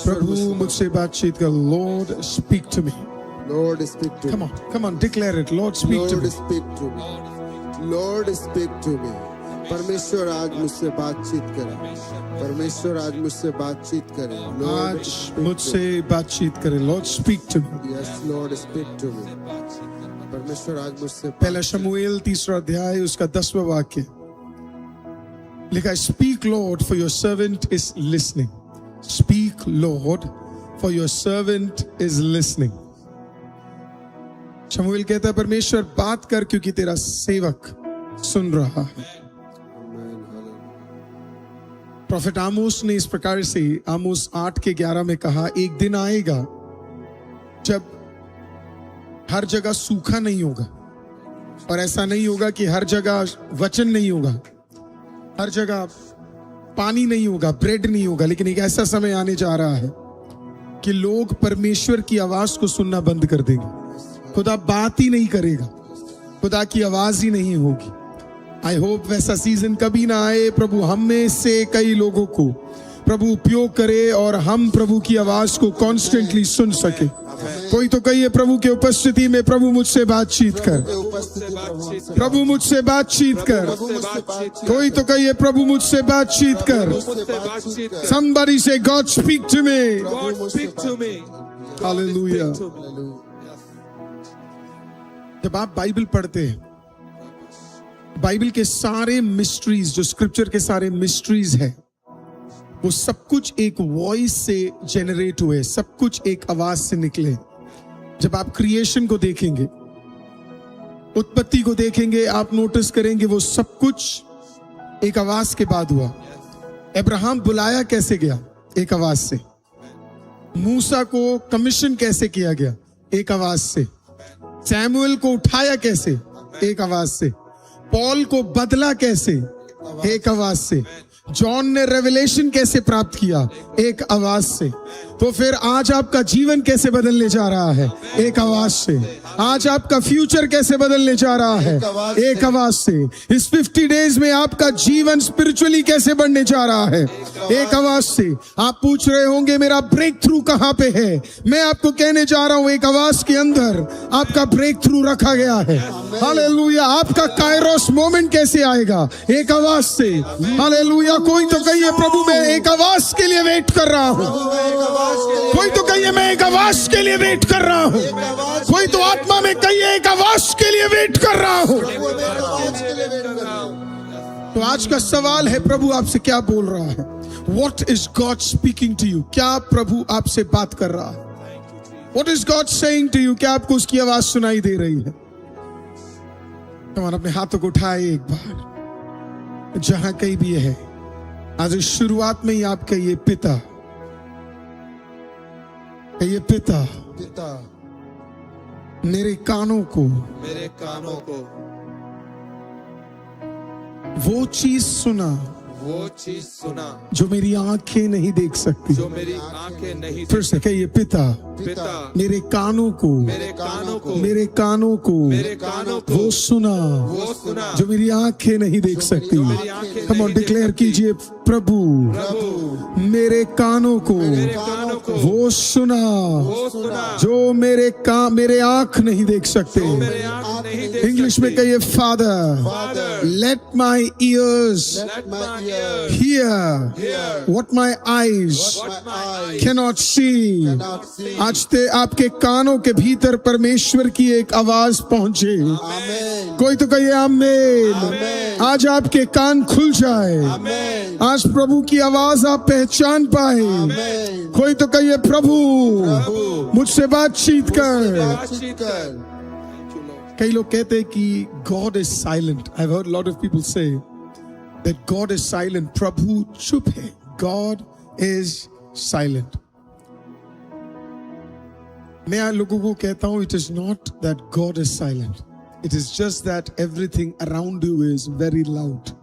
प्रभु मुझसे बातचीत कर. Lord, speak to me. Lord, speak to me. Come on, declare it. Lord, speak to me. Lord, speak to me. Lord, speak to me. परमेश्वर आज मुझसे बातचीत करे. परमेश्वर आज मुझसे बातचीत करे. Lord, आज speak to मुझसे me. बातचीत करे. Lord, speak to me. Yes, Lord, speak to me. परमेश्वर आज मुझसे पहला शमूएल 3 अध्याय उसका 10वां वाक्य लिखा है, Speak Lord, for your servant is listening. Speak Lord, for your servant is listening. शमूएल कहता है, परमेश्वर बात कर क्योंकि तेरा सेवक सुन रहा है. प्रोफेट आमोस ने इस प्रकार से आमोस 8:11 में कहा, एक दिन आएगा जब हर जगह सूखा नहीं होगा, और ऐसा नहीं होगा कि हर जगह वचन नहीं होगा, हर जगह पानी नहीं होगा, ब्रेड नहीं होगा, लेकिन एक ऐसा समय आने जा रहा है कि लोग परमेश्वर की आवाज को सुनना बंद कर देंगे. खुदा बात ही नहीं करेगा, खुदा की आवाज ही नहीं होगी. आई होप वैसा सीजन कभी ना आए. प्रभु हम में से कई लोगों को प्रभु उपयोग करे और हम प्रभु की आवाज को कॉन्स्टेंटली सुन सके. कोई तो कहिए, प्रभु के उपस्थिति में प्रभु मुझसे बातचीत कर. प्रभु मुझसे बातचीत कर. कोई तो कहिए, प्रभु मुझसे बातचीत कर. Somebody say, God speak to me. God speak to me. Hallelujah. जब आप बाइबल पढ़ते हैं, बाइबल के सारे मिस्ट्रीज, जो स्क्रिप्चर के सारे मिस्ट्रीज है, वो सब कुछ एक वॉइस से जेनरेट हुए, सब कुछ एक आवाज से निकले. जब आप क्रिएशन को देखेंगे, उत्पत्ति को देखेंगे, आप नोटिस करेंगे वो सब कुछ एक आवाज के बाद हुआ. अब्राहम बुलाया कैसे गया? एक आवाज से. मूसा को कमीशन कैसे किया गया? एक आवाज से. सैमुअल को उठाया कैसे? एक आवाज से. पॉल को बदला कैसे? एक आवाज से. जॉन ने रेवलेशन कैसे प्राप्त किया? एक आवाज से. तो फिर आज आपका जीवन कैसे बदलने जा रहा है? एक आवाज से. आज आपका फ्यूचर कैसे बदलने जा रहा है? एक आवाज से. इस 50 डेज में आपका जीवन स्पिरिचुअली कैसे बढ़ने जा रहा है? एक आवाज से. आप पूछ रहे होंगे, मेरा ब्रेक थ्रू कहां पे है? मैं आपको कहने जा रहा हूं, एक आवाज के अंदर आपका ब्रेक थ्रू रखा गया है. हालेलुया. आपका कायरोस मोमेंट कैसे आएगा? एक आवाज से. हालेलुया. कोई तो कहिए, प्रभु मैं एक आवाज के लिए वेट कर रहा हूं. कोई तो कहिए, मैं एक आवाज के लिए वेट कर रहा हूं. कोई तो आत्मा में कहिए, एक आवाज के लिए वेट कर रहा हूं. तो आज का सवाल है, प्रभु आपसे क्या बोल रहा है? What is God speaking to you? क्या प्रभु आपसे बात कर रहा है? What is God saying to you? क्या आपको उसकी आवाज सुनाई दे रही है? तुम्हारे अपने हाथों को उठाए एक बार, जहां कहीं भी है. आज शुरुआत में ही आप कहिए, पिता. कहिए, पिता, पिता, मेरे कानों को वो चीज सुना जो मेरी आंखें नहीं देख सकती. जो मेरी आंखें नहीं. फिर से कहिए, पिता, पिता, मेरे कानों को वो सुना जो मेरी आंखें नहीं देख सकती. कम ऑन, डिक्लेयर कीजिए, प्रभु मेरे कानों को वो सुना जो मेरे आंख नहीं देख सकते. इंग्लिश में कहिए, father let my years hear what my eyes cannot see. आज ते आपके कानों के भीतर परमेश्वर की एक आवाज पहुंचे. कोई तो कहिए, आमीन. आज आपके कान खुल जाए. आज प्रभु की आवाज आप पहचान पाए. कोई तो कहिए, प्रभु मुझसे बातचीत कर. कई लोग कहते हैं कि God is silent. I've heard a lot of people say that God is silent. प्रभु चुप है. God is silent. मैं लोगों को कहता हूं, it is not that God is silent. It is just that everything around you is very loud.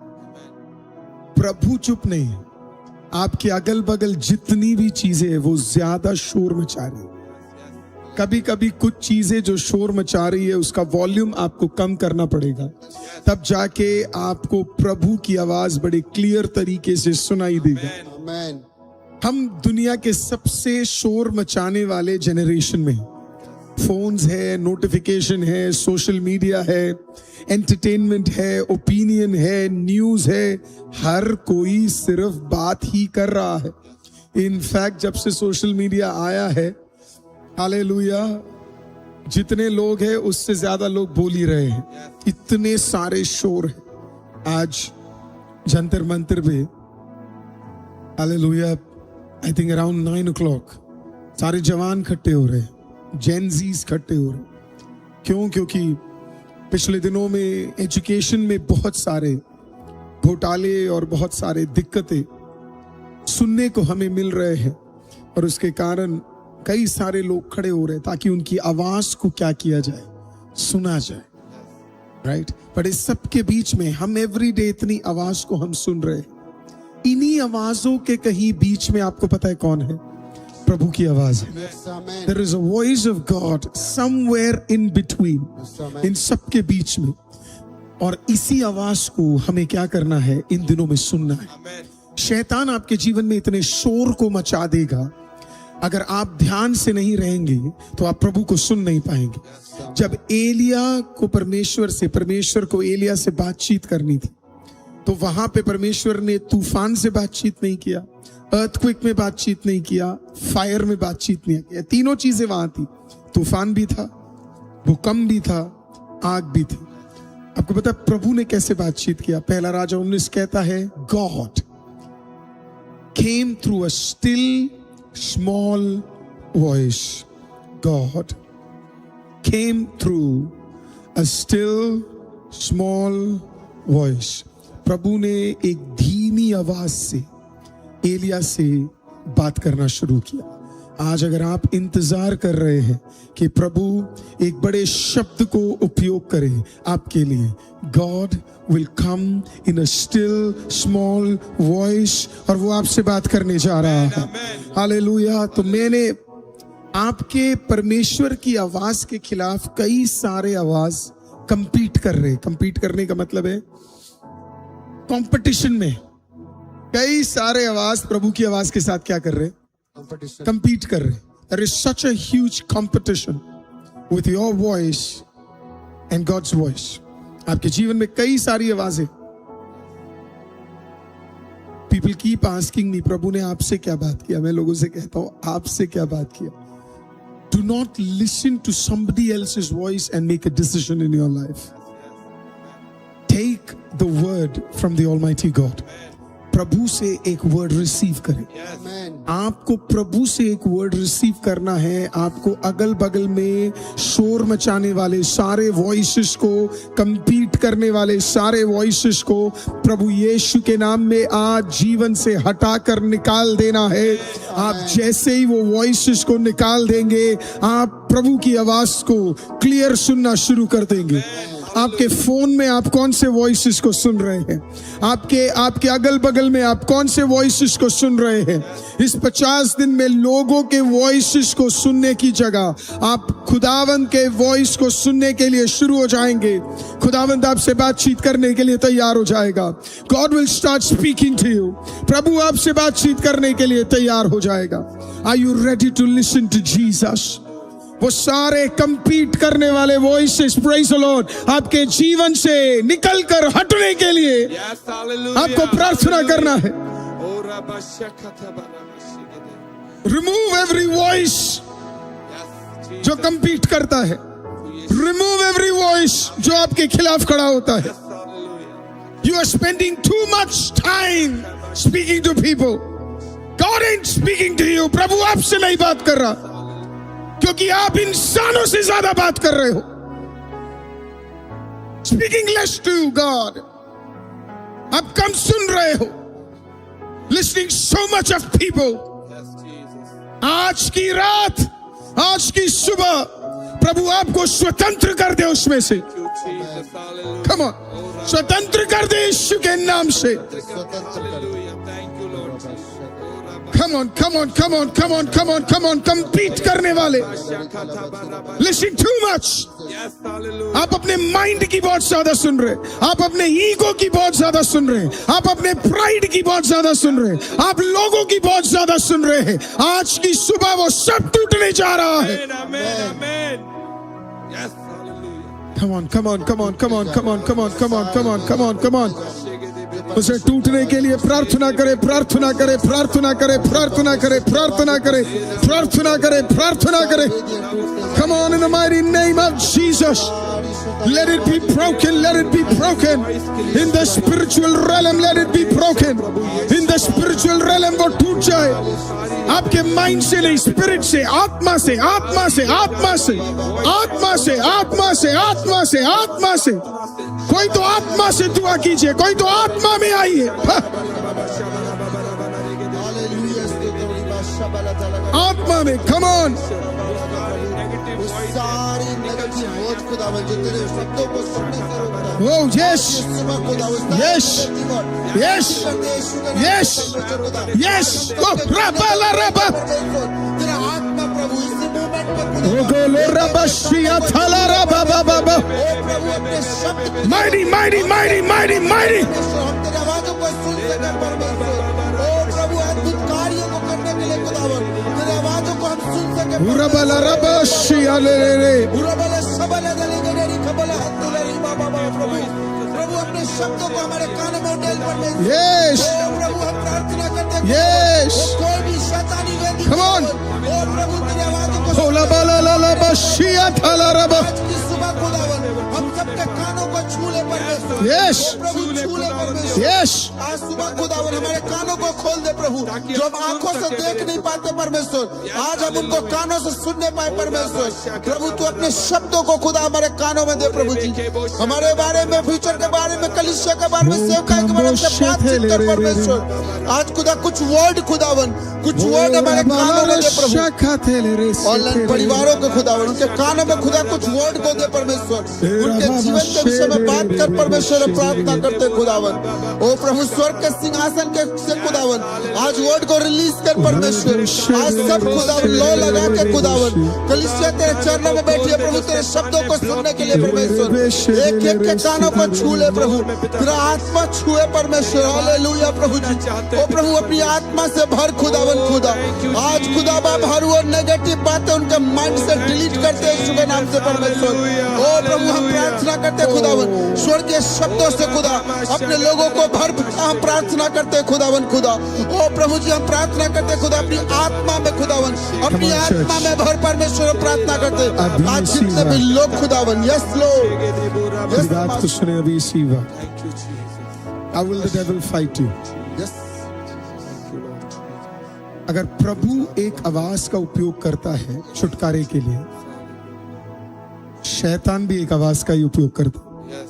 प्रभु चुप नहीं है. आपके अगल बगल जितनी भी चीजें हैं वो ज्यादा शोर मचा रही है. कभी कभी कुछ चीजें जो शोर मचा रही है उसका वॉल्यूम आपको कम करना पड़ेगा, तब जाके आपको प्रभु की आवाज बड़े क्लियर तरीके से सुनाई देगी. हम दुनिया के सबसे शोर मचाने वाले जनरेशन में, फोन्स है, नोटिफिकेशन है, सोशल मीडिया है, एंटरटेनमेंट है, ओपिनियन है, न्यूज है, हर कोई सिर्फ बात ही कर रहा है। इनफैक्ट जब से सोशल मीडिया आया है, हालेलुया, जितने लोग हैं उससे ज्यादा लोग बोल ही रहे हैं। इतने सारे शोर है। आज जंतर मंतर पे, hallelujah, I think around 9 o'clock सारे जवान इकट्ठे हो रहे हैं, जेनजीज इकट्ठे हो रहे। क्यों? क्योंकि पिछले दिनों में एजुकेशन में बहुत सारे घोटाले और बहुत सारे दिक्कतें सुनने को हमें मिल रहे हैं, और उसके कारण कई सारे लोग खड़े हो रहे हैं ताकि उनकी आवाज को क्या किया जाए, सुना जाए, राइट। पर इस सब के बीच में हम एवरीडे इतनी आवाज को हम सुन रहे हैं। इन्हीं आवाजों के कहीं बीच में आपको पता है कौन है? प्रभु की आवाज है। Yes, amen. There is a voice of God somewhere in between, Yes, amen. इन सब के बीच में। और इसी आवाज को हमें क्या करना है? इन दिनों में सुनना है। Amen. शैतान आपके जीवन में इतने शोर को मचा देगा, अगर आप ध्यान से नहीं रहेंगे तो आप प्रभु को सुन नहीं पाएंगे। जब एलिया को परमेश्वर को एलिया से बातचीत करनी थी, तो वहां पे परमेश्वर ने तूफान से बातचीत नहीं किया, अर्थक्वेक में बातचीत नहीं किया, फायर में बातचीत नहीं किया। तीनों चीजें वहां थी, तूफान भी था, भूकंप भी था, आग भी थी। आपको पता है प्रभु ने कैसे बातचीत किया? पहला राजा 19 कहता है, God came through a still small voice. God came through a still small voice. प्रभु ने एक धीमी आवाज से एलिया से बात करना शुरू किया। आज अगर आप इंतजार कर रहे हैं कि प्रभु एक बड़े शब्द को उपयोग करे आपके लिए, God will come in a still small voice, और वो आपसे बात करने जा रहा है। हालेलुया। तो मैंने आपके परमेश्वर की आवाज के खिलाफ कई सारे आवाज कंपीट कर रहे। कंपीट करने का मतलब है कंपटीशन में कई सारे आवाज प्रभु की आवाज के साथ क्या कर रहे? Competition. कंपीट कर रहे। There is such a huge competition with your voice and God's voice. आपके जीवन में कई सारी आवाजें। People keep asking me, प्रभु ने आपसे क्या बात किया? मैं लोगों से कहता हूं, आपसे क्या बात किया? Do not listen to somebody else's voice and make a decision in your life. Take the word from the Almighty God. प्रभु से एक वर्ड रिसीव करें। Amen. आपको प्रभु से एक वर्ड रिसीव करना है। आपको अगल बगल में शोर मचाने वाले सारे वॉइसेस को, कंपीट करने वाले सारे वॉइसेस को प्रभु यीशु के नाम में आज जीवन से हटा कर निकाल देना है। आप जैसे ही वो वॉइसेस को निकाल देंगे, आप प्रभु की आवाज को क्लियर सुनना शुरू कर देंगे। आपके फोन में आप कौन से वॉइसेस को सुन रहे हैं? आपके अगल बगल में आप कौन से वॉइसेस को सुन रहे हैं? इस 50 दिन में लोगों के वॉइसेस को सुनने की जगह आप खुदावंद के वॉइस को सुनने के लिए शुरू हो जाएंगे। खुदावंद आपसे बातचीत करने के लिए तैयार हो जाएगा। God will start speaking to you. प्रभु आपसे बातचीत करने के लिए तैयार हो जाएगा। Are you ready to listen to Jesus? वो सारे कंपीट करने वाले वॉइसेस, प्रेज द लॉर्ड, आपके जीवन से निकल कर हटने के लिए Yes, hallelujah. आपको प्रार्थना करना है। Oh, Rabba Shakata Barabashigede. Remove every voice Yes, Jesus. जो कंपीट करता है। रिमूव एवरी वॉइस जो आपके खिलाफ खड़ा होता है। Yes, hallelujah. You are spending too much time speaking to people. God ain't speaking to you. प्रभु आपसे नहीं बात कर रहा, क्योंकि आप इंसानों से ज्यादा बात कर रहे हो। Speaking less to God. आप कम सुन रहे हो। Listening so much of people. Yes, Jesus. आज की रात, आज की सुबह प्रभु आपको स्वतंत्र कर दे उसमें से। Thank you, Jesus. Hallelujah. Come on, स्वतंत्र कर दे यीशु के नाम से। स्वतंत्र कर दो। Hallelujah. Thank you, Lord Jesus. Oh, Rabba Come on, come on, come on, come on, come on, come on, compete करने वाले. Listen too much. Yes, hallelujah. आप अपने माइंड की बहुत ज्यादा सुन रहे, आप अपने ईगो की बहुत ज्यादा सुन रहे, आप अपने प्राइड की बहुत ज्यादा सुन रहे, आप लोगों की बहुत ज्यादा सुन रहे हैं. आज की सुबह वो सब टूटने जा रहा है. Amen, amen, amen. Yes, hallelujah. Come on, come on, come on, come on, come on, come on, come on, come on, come on, come on. उसे टूटने के लिए प्रार्थना करे, प्रार्थना करे, प्रार्थना करे, प्रार्थना करे, प्रार्थना करे, प्रार्थना करे, प्रार्थना करे. Come on, in the mighty name of Jesus. Let it be broken, let it be broken. In the spiritual realm, let it be broken. In the spiritual realm वो टूट जाए. आपके माइंड से नहीं, स्पिरिट से, आत्मा से, आत्मा से, आत्मा से, आत्मा से, आत्मा से, आत्मा से, आत्मा से. कोई तो आत्मा से दुआ कीजिए, कोई तो आत्मा में आइए. आत्मा में. Come on. सारी नेगेटिव वोट खुदावन जो तेरे शब्दों को सुनने से रोकता है. Oh yes, yes, yes, yes, yes. Oh, Rabba la Rabba. तेरा आत्मा प्रभु इस मोमेंट में Oh, Golo Rabba Shia Thala Rabba Baba Baba. प्रभु अपने शब्द Mighty, mighty, mighty, mighty, mighty. हम तेरे आवाजों को सुन सके परमेश्वर. ओ प्रभु अद्भुत कार्यों को करने के लिए खुदावन तेरे आवाजों को हम सुन सके. Rabba la Rabba Shia le le le. उरबले सबले दले गनेरी खबले हत्तुलेरी बाबा प्रभु प्रभु अपने शब्दों को हमारे कानों में उड़ेल पड़ने. Yes, ओ प्रभु हम प्रार्थना करते हैं. yes. वो कोई भी शैतानी वेदी Come on. ओ प्रभु तेरे आवाजों को Oh, la ba la la la ba Shia Thala Rabba. आज की सुबह खुदावन हम सबके कानों को छू ले परमेश्वर. Yes, प्रभु छू ले परमेश्वर. yes. आज सुबह खुदावन हमारे कानों को खोल दे प्रभु जो हम आंखों से देख नहीं पाते परमेश्वर. आज हम उनको कानों से सुनने पाए परमेश्वर. प्रभु तू अपने शब्दों को खुदा हमारे कानों में दे प्रभु जी. हमारे बारे में फ्यूचर के बारे में कलीसिया के बारे में सेवकाई के बारे में बातचीत कर परमेश्वर. आज खुदा कुछ वर्ड खुदावन कुछ वर्ड हमारे कानों में दे प्रभु. ऑनलाइन परिवारों के खुदावन उनके कानों में खुदा कुछ वर्ड को दे परमेश्वर. उनके जीवन के विषय में बात कर परमेश्वर प्रार्थना करते खुदावन. ओ प्रभु स्वर्ग के सिंहासन के से खुदावन आज वर्ड को रिलीज कर परमेश्वर. आज सब खुदावन लो लगा के खुदावन कलीसिया तेरे चरणों में बैठी है प्रभु तेरे शब्दों को सुनने के लिए परमेश्वर. एक एक के कानों को छू ले प्रभु. तेरा आत्मा छुए परमेश्वर. हालेलुया प्रभु जी. ओ प्रभु अपनी आत्मा से भर खुदावन खुदा. आज खुदा बाप हर वो नेगेटिव बातें उनके माइंड से डिलीट करते हैं यीशु के नाम से परमेश्वर. ओ प्रभु हम प्रार्थना करते खुदावन स्वर्गीय शब्दों से खुदा अपने लोगों को भर हम प्रार्थना करते खुदावन खुदा. ओ प्रभु जी हम प्रार्थना करते खुदा अपनी आत्मा में खुदावन अपनी आत्मा में भर परमेश्वर प्रार्थना करते. आज जितने भी लोग खुदावन यस लॉर्ड मेरी बात को सुने अभी इसी वक्त. How will the devil fight you? Yes अगर प्रभु एक आवाज का उपयोग करता है छुटकारे के लिए, शैतान भी एक आवाज का ही उपयोग करता है. Yes.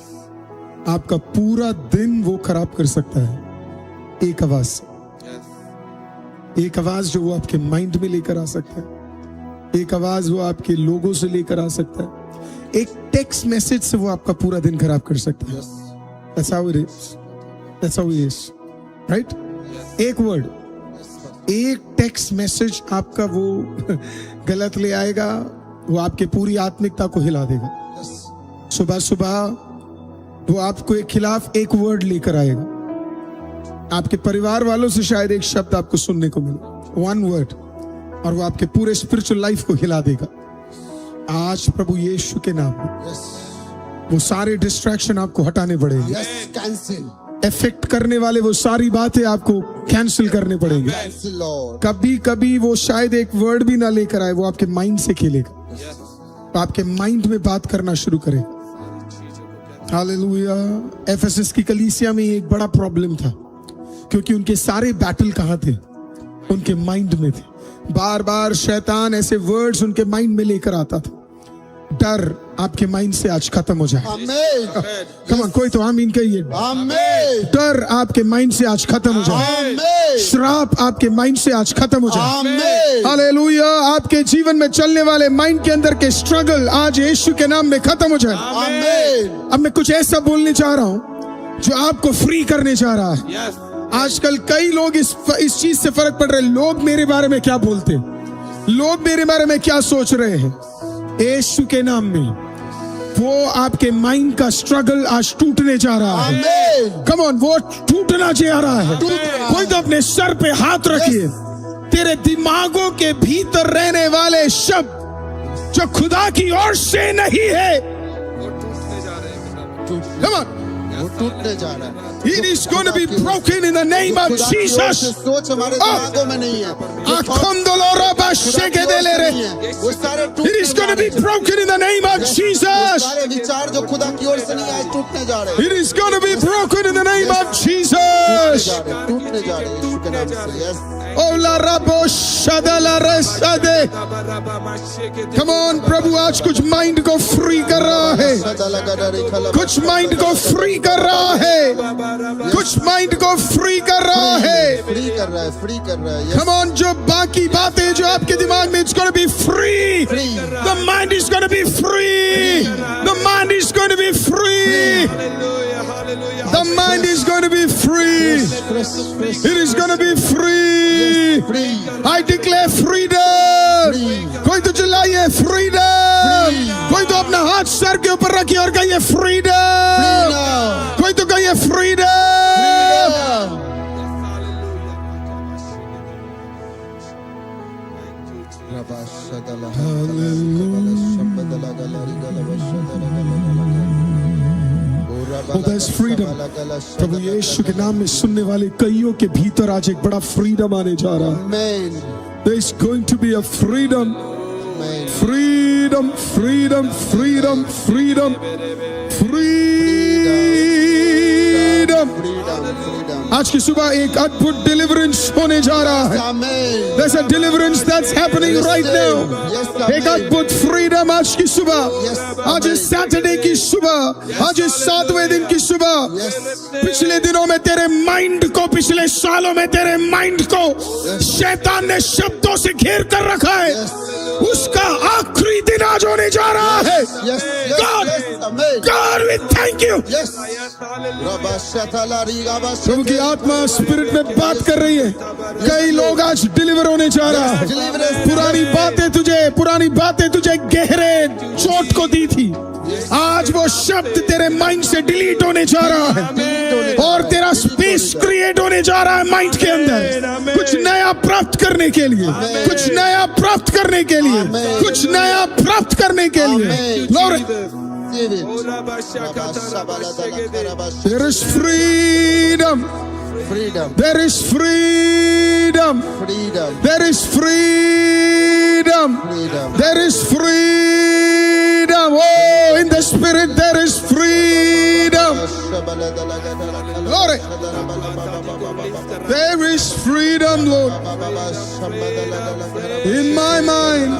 आपका पूरा दिन वो खराब कर सकता है एक आवाज से. Yes. एक आवाज जो वो आपके माइंड में लेकर आ सकता है. एक आवाज वो आपके लोगों से लेकर आ सकता है. एक टेक्स्ट मैसेज से वो आपका पूरा दिन खराब कर सकता है. That's how it is. That's how it is. Right? एक वर्ड, एक टेक्स्ट मैसेज आपका वो गलत ले आएगा. वो आपके पूरी आत्मिकता को हिला देगा. सुबह सुबह वो आपको एक खिलाफ एक वर्ड लेकर आएगा. आपके परिवार वालों से शायद एक शब्द आपको सुनने को मिले, वन वर्ड, और वो आपके पूरे स्पिरिचुअल लाइफ को हिला देगा. आज प्रभु यीशु के नाम में वो सारे डिस्ट्रैक्शन आपको हटाने पड़ेंगे. यस कैंसिल इफेक्ट करने वाले वो सारी बातें आपको कैंसिल करने पड़ेंगे. Cancel Lord. कभी कभी वो शायद एक वर्ड भी ना लेकर आए, वो आपके माइंड से खेलेगा. तो आपके माइंड में बात करना शुरू करेगा. हालेलुया. एफएसएस की कलीसिया में एक बड़ा प्रॉब्लम था क्योंकि उनके सारे बैटल कहाँ थे? उनके माइंड में थे. बार बार शैतान ऐसे वर्ड्स उनके माइंड में लेकर आता था. डर आपके माइंड से आज खत्म हो जाए. आमीन कम ऑन, कोई तो आमीन कहिए. आमीन डर आपके माइंड से आज खत्म हो जाए. आमीन श्राप आपके माइंड से आज खत्म हो जाए. आमीन हालेलुया. आपके जीवन में चलने वाले माइंड के अंदर के स्ट्रगल आज यीशु के नाम में खत्म हो जाए. आमीन अब मैं कुछ ऐसा बोलने जा रहा हूं जो आपको फ्री करने जा रहा है. Yes. आजकल कई लोग इस चीज से फर्क पड़ रहे हैं। लोग मेरे बारे में क्या बोलते हैं, लोग मेरे बारे में क्या सोच रहे हैं। यीशु के नाम में वो आपके माइंड का स्ट्रगल आज टूटने जा रहा है। आमीन। कम ऑन, वो टूटना जा रहा है। कोई तो अपने सर पे हाथ रखिए। तेरे दिमागों के भीतर रहने वाले शब्द जो खुदा की ओर से नहीं है, come on, वो टूटने जा रहा है। it is going to be broken in the name of खुदा की ओर से Jesus. सोच हमारे दिमागों में नहीं है। वो सारे It is going to be broken in the name of Jesus. सारे विचार जो खुदा की ओर से नहीं आए टूटने जा रहे हैं। It is going to be broken in the name of Jesus. टूटने जा रहे हैं यीशु के नाम से। Yes Ola rabo shadala resade. Come on, प्रभु आज कुछ माइंड को फ्री कर रहा है, कुछ माइंड को फ्री कर रहा है, कुछ माइंड को फ्री कर रहा है। फ्री कर रहा है, फ्री कर रहा है। Come on, जो बाकी बातें जो आपके दिमाग में, it's going to be free. Free. The mind is going to be free. The mind is going to be free. The mind is going to be free. It is going to be free. Free. I declare freedom. कोई तो चिल्लाइए freedom. कोई तो अपना हाथ sir के ऊपर रखिए और कहिए freedom. कोई तो कहिए freedom. Oh, there's freedom. प्रभु यीशु के नाम में सुनने वाले कईयों के भीतर आज एक बड़ा फ्रीडम आने जा रहा है। Amen. There's going to be a freedom. Amen. Freedom, freedom, freedom, freedom, freedom. Freedom. आज की सुबह एक अद्भुत डिलीवरेंस होने जा रहा है। Amen. There's a deliverance that's happening right now. एक अद्भुत फ्रीडम आज की सुबह, आज इस सैटरडे की सुबह, आज इस 7वें दिन की सुबह। पिछले दिनों में तेरे माइंड को, पिछले सालों में तेरे माइंड को शैतान ने शब्दों से घेर कर रखा है, उसका आखिरी दिन आज होने जा रहा है। Yes. God, Amen. God, we thank you. Yes. प्रभु की आत्मा स्पिरिट में बात कर रही है। कई लोग आज डिलीवर होने जा रहा है। पुरानी बातें तुझे गहरे चोट को दी थी, आज वो शब्द तेरे माइंड से डिलीट होने जा रहा है और तेरा स्पेस क्रिएट होने जा रहा है माइंड के अंदर, कुछ नया प्राप्त करने के लिए, कुछ नया प्राप्त करने के लिए, कुछ नया प्राप्त करने के लिए। Lord, there is freedom. Freedom. There is freedom. Freedom. There is freedom. Freedom. There is freedom. Oh, in the spirit there is freedom. Lord, there is freedom, Lord. In my mind,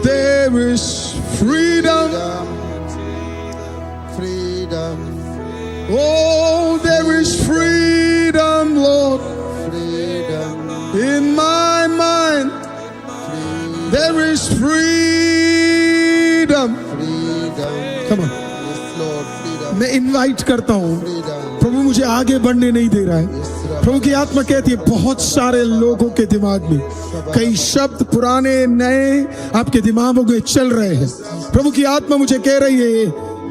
there is freedom. Freedom. Oh, there is freedom, Lord. Freedom. In my mind, there is freedom. Freedom. Come on. Yes, Lord. Freedom. मैं invite करता हूँ, Freedom. प्रभु मुझे आगे बढ़ने नहीं दे रहा है। प्रभु की आत्मा कहती है बहुत सारे लोगों के दिमाग में कई शब्द पुराने नए आपके दिमागों में चल रहे हैं। प्रभु की आत्मा मुझे कह रही है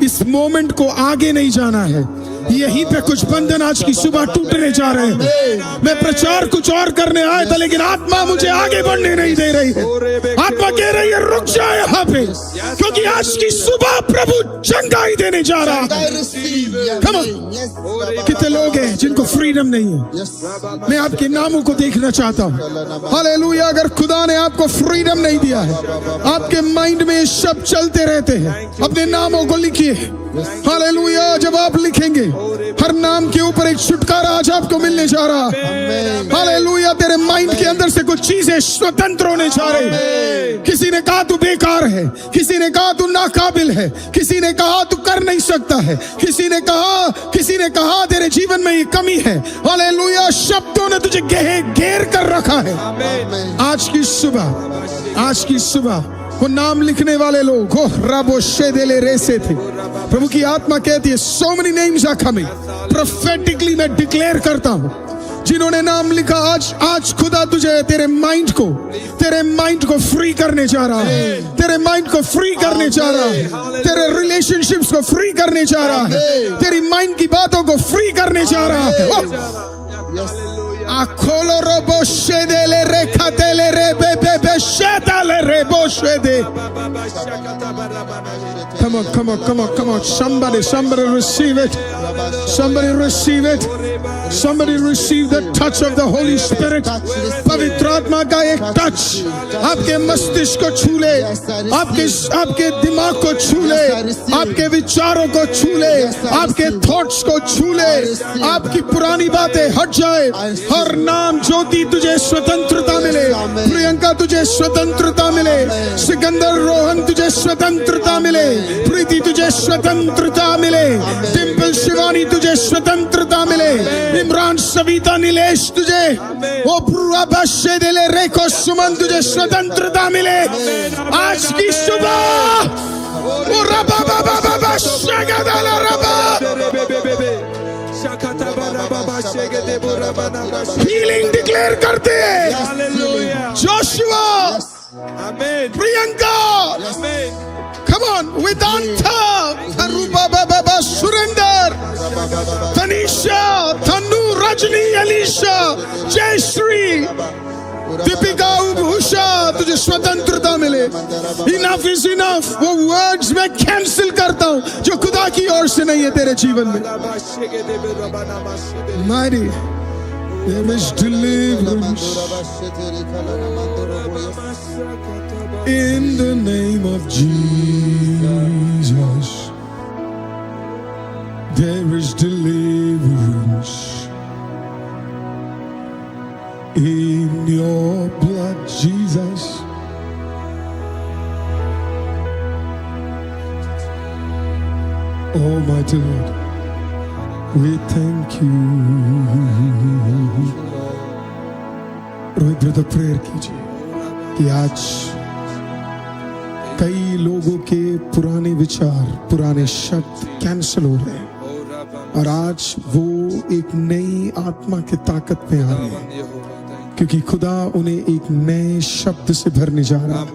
इस मोमेंट को आगे नहीं जाना है, यहीं पे कुछ बंधन आज की सुबह टूटने जा रहे हैं। मैं प्रचार कुछ और करने आया था, लेकिन आत्मा मुझे आगे बढ़ने नहीं दे रही है। आत्मा कह रही है रुक जा यहाँ पे, क्योंकि आज की सुबह प्रभु चंगाई देने जा रहा है। I receive. Come on. Yes. कितने लोग हैं जिनको फ्रीडम नहीं है? Yes. मैं आपके नामों को देखना चाहता हूँ। हालेलुया। अगर खुदा ने आपको फ्रीडम नहीं दिया है, आपके माइंड में ये शब्द चलते रहते हैं, अपने नामों को लिखिए। हालेलुया। जब आप लिखेंगे हर नाम के ऊपर एक छुटकारा आज आपको मिलने जा रहा है। हालेलुया। तेरे माइंड के अंदर से कुछ चीजें स्वतंत्र होने जा रही है। किसी ने कहा तू बेकार है, किसी ने कहा तू नाकाबिल है, किसी ने कहा तू कर नहीं सकता है, किसी ने कहा तेरे जीवन में ये कमी है। हालेलुया। शब्दों ने तुझे घेर कर रखा है। आज की सुबह वो नाम लिखने वाले लोग हो रबो शेदेले रेसे थे। प्रभु की आत्मा कहती है so many names are coming। Prophetically मैं डिक्लेयर करता हूं जिन्होंने नाम लिखा, आज खुदा तुझे तेरे माइंड को फ्री करने जा रहा है, तेरे माइंड को फ्री करने जा रहा है, तेरे रिलेशनशिप्स को फ्री करने जा रहा है, तेरी माइंड की बातों को फ्री करने जा रहा है। आखोलो रोबो शेदेले रे खतेले रे बे शेताले रे बो शेदे। Come on. Somebody receive it. Somebody receive it. Somebody receive the touch of the Holy Spirit. पवित्र आत्मा का एक टच आपके मस्तिष्क को छू ले, आपके दिमाग को छू ले, आपके विचारों को छू ले, आपके थॉट्स को छू ले, आपकी पुरानी बातें हट जाए। हर नाम ज्योति तुझे स्वतंत्रता मिले, प्रियंका तुझे स्वतंत्रता मिले, सिकंदर रोहन तुझे स्वतंत्रता मिले, प्रीति तुझे स्वतंत्रता मिले, डिम्पल शिवानी तुझे स्वतंत्रता मिले, इमरान सविता नीलेश तुझे, ओ पुराबाशे दिले रेखो सुमन तुझे स्वतंत्रता मिले। आज की सुबह ओ रबा बाबा बाबा शगदला रबा हीलिंग डिक्लेयर करते हैं। Joshua, Priyanka, come on, Vedanta, Aruba Baba, Surinder, Tanisha, Tanu, Rajni, Alisha, Jayashree, Deepika, Usha, तुझे स्वतंत्रता मिले। Enough is enough। वो वर्ड्स मैं कैंसिल करता हूँ जो खुदा की ओर से नहीं है तेरे जीवन में। Mighty, there is deliverance in the name of Jesus. There is deliverance in your blood, Jesus. Almighty Lord, we thank you. Rohit brother prayer कीजिए कि आज कई लोगों के पुराने विचार, पुराने शब्द कैंसिल हो रहे हैं और आज वो एक नई आत्मा की ताकत में आ रहे हैं, क्योंकि खुदा उन्हें एक नए शब्द से भरने जा रहा है।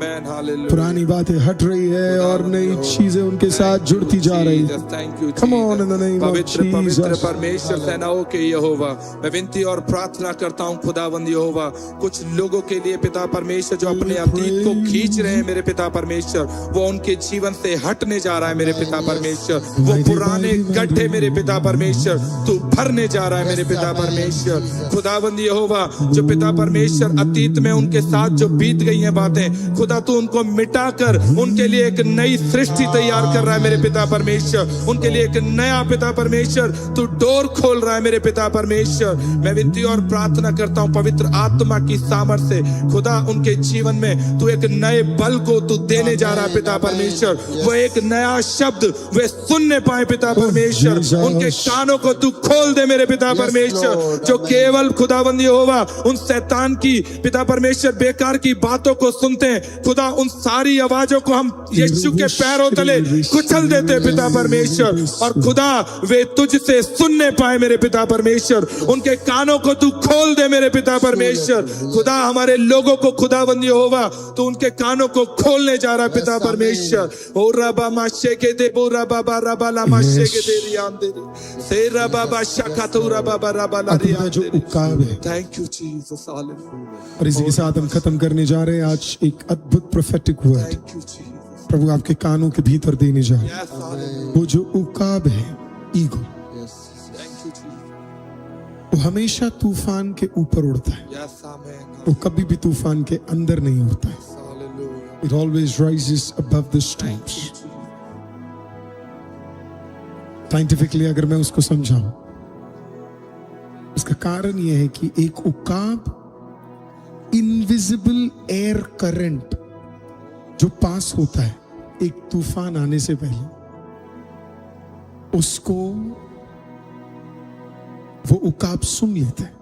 पुरानी बातें हट रही है और नई चीजें उनके साथ जुड़ती जा रही है। Come on in the name of Jesus। परमेश्वर सेनाओं के यहोवा, मैं विनती और प्रार्थना करता हूँ खुदावंद यहोवा, कुछ लोगों के लिए पिता परमेश्वर जो अपने अतीत को खींच रहे हैं मेरे पिता परमेश्वर, वो उनके जीवन से हटने जा रहा है मेरे पिता परमेश्वर। वो पुराने गड्ढे मेरे पिता परमेश्वर तू भरने जा रहा है मेरे पिता परमेश्वर। खुदावंद यहोवा, जो पिता परमेश्वर अतीत में उनके साथ जो बीत गई हैं बातें, खुदा तू उनको मिटाकर उनके लिए एक नई सृष्टि तैयार कर रहा है मेरे पिता परमेश्वर। उनके लिए एक नया पिता परमेश्वर तू डोर खोल रहा है मेरे पिता परमेश्वर। मैं विनती और प्रार्थना करता हूँ पवित्र आत्मा की सामर्थ्य से खुदा उनके जीवन में तू एक नए बल को तू देने जा रहा है पिता परमेश्वर। वो एक नया शब्द वे सुनने पाए पिता परमेश्वर, उनके कानों को तू खोल दे मेरे पिता परमेश्वर। जो केवल खुदाबंदी होगा उन शैतान की पिता परमेश्वर बेकार की बातों को सुनते हैं, खुदा उन सारी आवाजों को हम यीशु के पैरों तले कुचल देते पिता परमेश्वर। और खुदा वे तुझसे सुनने पाए मेरे पिता परमेश्वर, उनके कानों को तू खोल दे मेरे पिता परमेश्वर। खुदा हमारे लोगों को खुदाबंदी होगा तो उनके कानों को खोलने जा रहा पिता परमेश्वर। ओ रबा माशे के दे बोरा बाबा रबा ला माशे के दे रियान दे से रबा बाशा खातूरा बाबा रबा ला रियान दे। Thank you Jesus, hallelujah. और इसी के साथ हम खत्म करने जा रहे हैं आज एक अद्भुत prophetic word thank you Jesus. प्रभु आपके कानों के भीतर देने जा रहे हैं। वो जो उकाब है, ईगो, थैंक यू जीसस। वो हमेशा तूफान के ऊपर उड़ता है, यस आमेन, वो कभी भी तूफान के अंदर नहीं उड़ता है। Hallelujah. It always rises above the storms. Scientifically अगर मैं उसको समझाऊं, इसका कारण यह है कि एक उकाब इनविजिबल एयर करंट जो पास होता है एक तूफान आने से पहले, उसको वो उकाब सुन लेता है,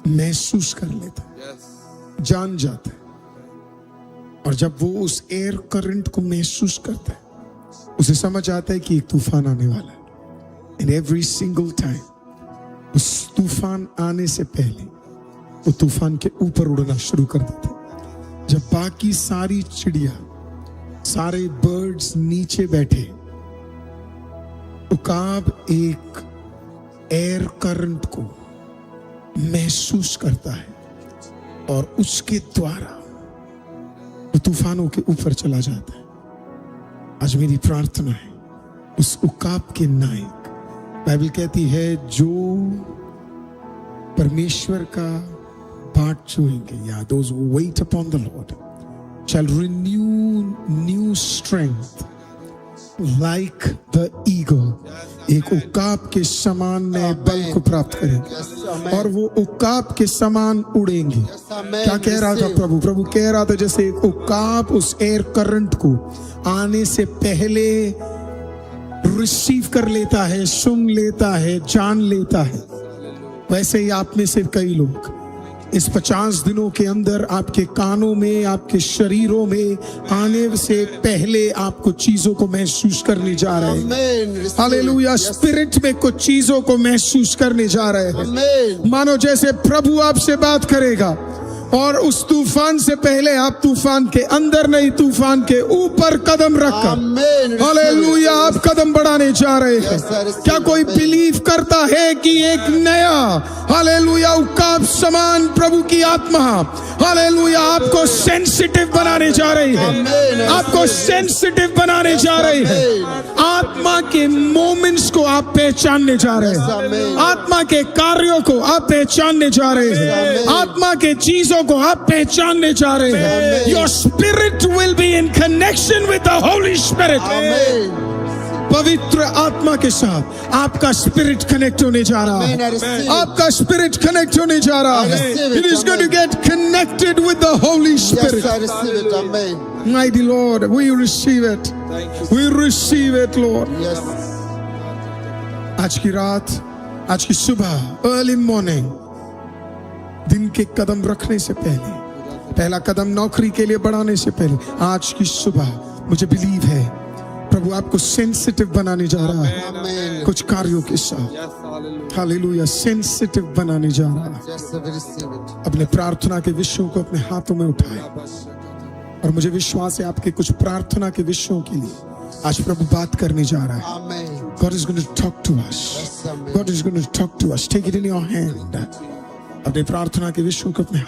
महसूस कर लेता है, जान जाता है। और जब वो उस एयर करंट को महसूस करता है, उसे समझ आता है कि एक तूफान आने वाला है। एंड एवरी सिंगल टाइम उस तूफान आने से पहले वो तूफान के ऊपर उड़ना शुरू कर देता है। जब बाकी सारी चिड़िया, सारे बर्ड्स नीचे बैठे, उकाब एक एयर करंट को महसूस करता है और उसके द्वारा वो तूफानों के ऊपर चला जाता है। आज मेरी प्रार्थना है उस उकाब के नायक, बाइबल कहती है जो परमेश्वर का बाट छुएंगे, या those who wait upon the Lord shall renew new strength like the eagle. एक उकाब के समान नए बल को प्राप्त करेंगे और वो उकाब के समान उड़ेंगे। क्या कह रहा था प्रभु? प्रभु कह रहा था जैसे एक उकाब उस एयर करंट को आने से पहले रिसीव कर लेता है, सुन लेता है, जान लेता है, वैसे ही आप में से कई लोग इस 50 दिनों के अंदर आपके कानों में, आपके शरीरों में आने से पहले आपको चीजों को महसूस करने जा रहे हैं। हालेलुया। स्पिरिट में कुछ चीजों को महसूस करने जा रहे हैं, मानो जैसे प्रभु आपसे बात करेगा और उस तूफान से पहले आप तूफान के अंदर नहीं, तूफान के ऊपर कदम रखकर, हालेलुया, आप कदम बढ़ाने जा रहे हैं। क्या कोई बिलीव करता है कि एक नया, हालेलुया, उकाब समान प्रभु की आत्मा, हालेलुया, आपको सेंसिटिव बनाने जा रही है, आपको सेंसिटिव बनाने जा रही है। आत्मा के मोमेंट्स को आप पहचानने जा रहे हैं, आत्मा के कार्यों को आप पहचानने जा रहे हैं, आत्मा के चीजों को आप पहचानने जा रहे हैं। Your spirit will be in connection with the Holy Spirit. पवित्र आत्मा के साथ आपका स्पिरिट कनेक्ट होने जा रहा है, आपका स्पिरिट कनेक्ट होने जा रहा है। It is going to get connected with the Holy Spirit. Yes, I receive it. Amen. Mighty Lord, we receive it. We receive it, Lord. Yes. आज की रात, आज की सुबह, early morning, दिन के कदम रखने से पहले, पहला कदम नौकरी के लिए बढ़ाने से पहले, आज की सुबह मुझे बिलीव है प्रभु आपको सेंसिटिव बनाने जा रहा है। Amen. कुछ कार्यों के साथ, हालेलुया, सेंसिटिव बनाने जा रहा है। Yes, I receive it. अपने प्रार्थना के विषयों को अपने हाथों में उठाए और मुझे विश्वास है आपके कुछ प्रार्थना के विषयों के लिए आज प्रभु बात करने जा रहा है। Amen. God is going to talk to us. Yes, amen. God is going to talk to us. Take it in your hand. अपने प्रार्थना के विषयों को अपने